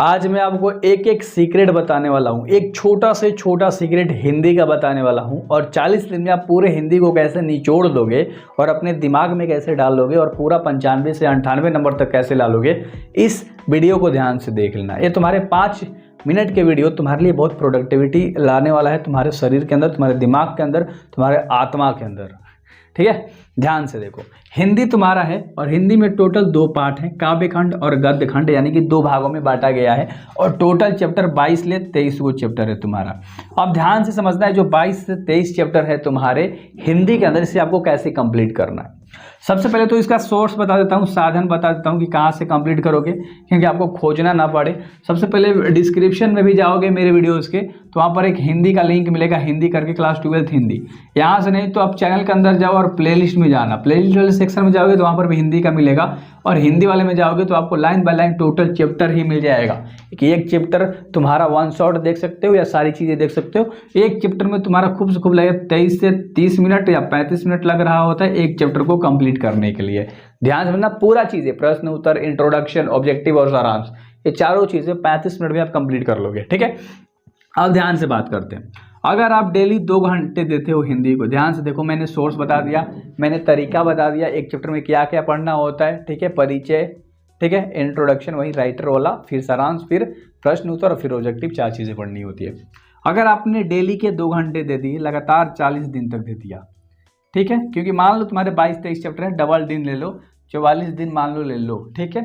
आज मैं आपको एक एक सीक्रेट बताने वाला हूँ, एक छोटा से छोटा सीक्रेट हिंदी का बताने वाला हूँ। और 40 दिन में आप पूरे हिंदी को कैसे निचोड़ दोगे और अपने दिमाग में कैसे डाल लोगे और पूरा 95 से 98 नंबर तक कैसे ला लोगे, इस वीडियो को ध्यान से देख लेना। ये तुम्हारे 5 मिनट के वीडियो तुम्हारे लिए बहुत प्रोडक्टिविटी लाने वाला है, तुम्हारे शरीर के अंदर, तुम्हारे दिमाग के अंदर, तुम्हारे आत्मा के अंदर। ठीक है, ध्यान से देखो। हिंदी तुम्हारा है और हिंदी में टोटल 2 पार्ट हैं, काव्य खंड और गद्य खंड, यानी कि 2 भागों में बांटा गया है। और टोटल चैप्टर 22 ले 23 वो चैप्टर है तुम्हारा। अब ध्यान से समझना है, जो 22 से 23 चैप्टर है तुम्हारे हिंदी के अंदर, इसे आपको कैसे कंप्लीट करना है। सबसे पहले तो इसका सोर्स बता देता हूँ, साधन बता देता हूँ कि कहाँ से कंप्लीट करोगे, क्योंकि आपको खोजना ना पड़े। सबसे पहले डिस्क्रिप्शन में भी जाओगे मेरे वीडियोस के, तो वहाँ पर एक हिंदी का लिंक मिलेगा, हिंदी करके क्लास 12th हिंदी। यहाँ से नहीं तो आप चैनल के अंदर जाओ और प्लेलिस्ट में जाना, प्लेलिस्ट वाले सेक्शन में जाओगे तो वहाँ पर भी हिंदी का मिलेगा। और हिंदी वाले में जाओगे तो आपको line by line total chapter ही मिल जाएगा कि एक चैप्टर तुम्हारा 1 शॉट देख सकते हो या सारी चीज़ें देख सकते हो। एक चैप्टर में तुम्हारा खूब से खूब लगेगा 23 से 30 मिनट या 35 मिनट लग रहा होता है एक चैप्टर को कंप्लीट करने के लिए। ध्यान से समझना, पूरा चीज़ें, प्रश्न उत्तर, इंट्रोडक्शन, ऑब्जेक्टिव और सारांश, ये चारों चीज़ें 35 मिनट में आप कंप्लीट कर लोगे। ठीक है, अब ध्यान से बात करते हैं। अगर आप डेली 2 घंटे देते हो हिंदी को, ध्यान से देखो, मैंने सोर्स बता दिया, मैंने तरीका बता दिया, एक चैप्टर में क्या क्या पढ़ना होता है। ठीक है, परिचय, ठीक है, इंट्रोडक्शन वही राइटर वाला, फिर सारांश, फिर प्रश्न उत्तर और फिर ऑब्जेक्टिव, 4 चीज़ें पढ़नी होती है। अगर आपने डेली के 2 घंटे दे दिए, लगातार 40 दिन तक दे दिया, ठीक है, क्योंकि मान लो तुम्हारे 22-23 चैप्टर है, डबल दिन ले लो, 44 दिन मान लो ले लो। ठीक है,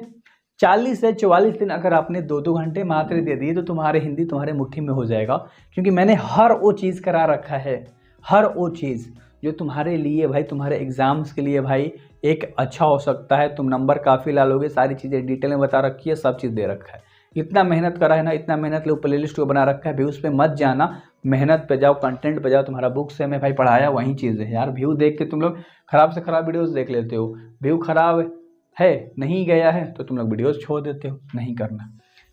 40 से 44 दिन अगर आपने 2-2 घंटे मात्र दे दिए तो तुम्हारे हिंदी तुम्हारे मुट्ठी में हो जाएगा। क्योंकि मैंने हर वो चीज़ करा रखा है, हर वो चीज़ जो तुम्हारे लिए भाई, तुम्हारे एग्जाम्स के लिए भाई एक अच्छा हो सकता है, तुम नंबर काफ़ी ला लोगे, सारी चीज़ें डिटेल में बता रखी है, सब चीज़ दे रखा है। इतना मेहनत करा है ना, इतना मेहनत लो, प्ले लिस्ट को बना रखा है। व्यूज़ पे मत जाना, मेहनत पे जाओ, कंटेंट पे जाओ। तुम्हारा बुक से मैं भाई पढ़ाया वही चीज़ है यार। व्यू देख के तुम लोग खराब से खराब वीडियोज़ देख लेते हो, व्यू खराब है, नहीं गया है तो तुम लोग वीडियोस छोड़ देते हो, नहीं करना।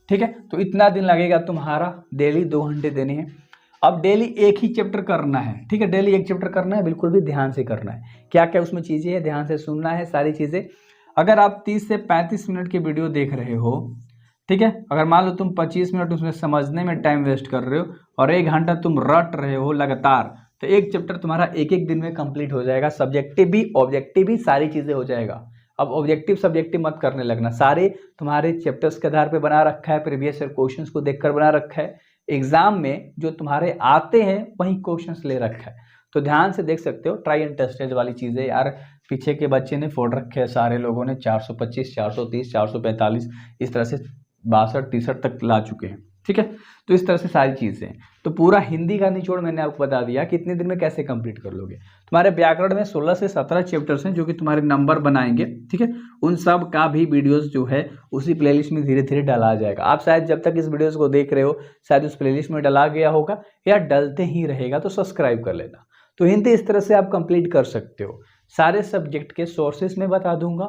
ठीक है, तो इतना दिन लगेगा तुम्हारा, डेली 2 घंटे देने हैं। अब डेली एक ही चैप्टर करना है। ठीक है, डेली एक चैप्टर करना है, बिल्कुल भी ध्यान से करना है। क्या क्या उसमें चीज़ें हैं, ध्यान से सुनना है सारी चीज़ें। अगर आप 30 से 35 मिनट की वीडियो देख रहे हो, ठीक है, अगर मान लो तुम 25 मिनट उसमें समझने में टाइम वेस्ट कर रहे हो और 1 घंटा तुम रट रहे हो लगातार, तो एक चैप्टर तुम्हारा एक दिन में कंप्लीट हो जाएगा। सब्जेक्टिव भी, ऑब्जेक्टिव भी, सारी चीज़ें हो जाएगा। अब ऑब्जेक्टिव सब्जेक्टिव मत करने लगना, सारे तुम्हारे चैप्टर्स के आधार पे बना रखा है, प्रीवियस ईयर क्वेश्चंस को देखकर बना रखा है। एग्जाम में जो तुम्हारे आते हैं वही क्वेश्चंस ले रखा है, तो ध्यान से देख सकते हो। ट्राई एंड टेस्टेड वाली चीज़ें यार, पीछे के बच्चे ने फोड़ रखे हैं, सारे लोगों ने 425, 430, 445, इस तरह से 62-63 तक ला चुके हैं। ठीक है, तो इस तरह से सारी चीज़ें। तो पूरा हिंदी का निचोड़ मैंने आपको बता दिया कि इतने दिन में कैसे कंप्लीट कर लोगे। तुम्हारे व्याकरण में 16 से 17 चैप्टर्स हैं जो कि तुम्हारे नंबर बनाएंगे। ठीक है, उन सब का भी वीडियोस जो है उसी प्लेलिस्ट में धीरे धीरे डाला जाएगा। आप शायद जब तक इस वीडियोस को देख रहे हो शायद उस प्लेलिस्ट में डाला गया होगा या डलते ही रहेगा, तो सब्सक्राइब कर लेना। तो हिंदी इस तरह से आप कंप्लीट कर सकते हो। सारे सब्जेक्ट के सोर्सेस में बता दूंगा,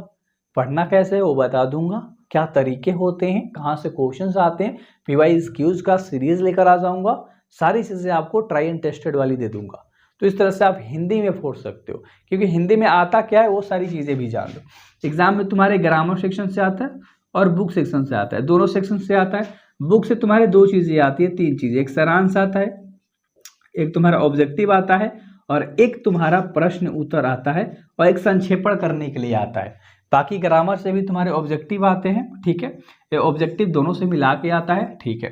पढ़ना कैसे है वो बता दूंगा, क्या तरीके होते हैं, कहाँ से क्वेश्चंस आते हैं, PYQs का सीरीज लेकर आ जाऊंगा, सारी चीज़ें आपको ट्राई एंड टेस्टेड वाली दे दूंगा। तो इस तरह से आप हिंदी में फोड़ सकते हो, क्योंकि हिंदी में आता क्या है वो सारी चीज़ें भी जान लो। एग्जाम में तुम्हारे ग्रामर सेक्शन से आता है और बुक सेक्शन से आता है, दोनों सेक्शन से आता है। बुक से तुम्हारे 2 चीज़ें आती है, 3 चीज़ें, एक सारांश आता है, एक तुम्हारा ऑब्जेक्टिव आता है और एक तुम्हारा प्रश्न उत्तर आता है और एक संक्षेपण करने के लिए आता है। बाकी ग्रामर से भी तुम्हारे ऑब्जेक्टिव आते हैं। ठीक है, ये ऑब्जेक्टिव दोनों से मिला के आता है। ठीक है,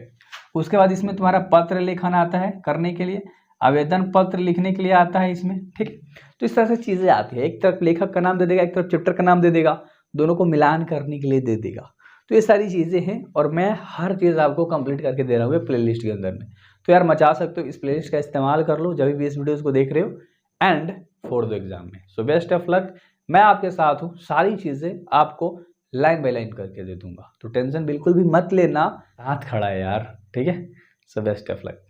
उसके बाद इसमें तुम्हारा पत्र लेखन आता है करने के लिए, आवेदन पत्र लिखने के लिए आता है इसमें। ठीक है, तो इस तरह से चीज़ें आती है। एक तरफ लेखक का नाम दे देगा, एक तरफ चैप्टर का नाम दे देगा, दोनों को मिलान करने के लिए दे देगा। तो ये सारी चीज़ें हैं और मैं हर चीज़ आपको कंप्लीट करके दे रहा हूँ प्ले लिस्ट के अंदर में। तो यार मचा सकते हो, इस प्ले लिस्ट का इस्तेमाल कर लो जब भी इस वीडियोज़ को देख रहे हो, एंड फोड़ दो एग्जाम में। सो बेस्ट ऑफ लक, मैं आपके साथ हूँ, सारी चीज़ें आपको लाइन बाय लाइन करके दे दूंगा, तो टेंशन बिल्कुल भी मत लेना, हाथ खड़ा है यार। ठीक है, सो बेस्ट ऑफ लक।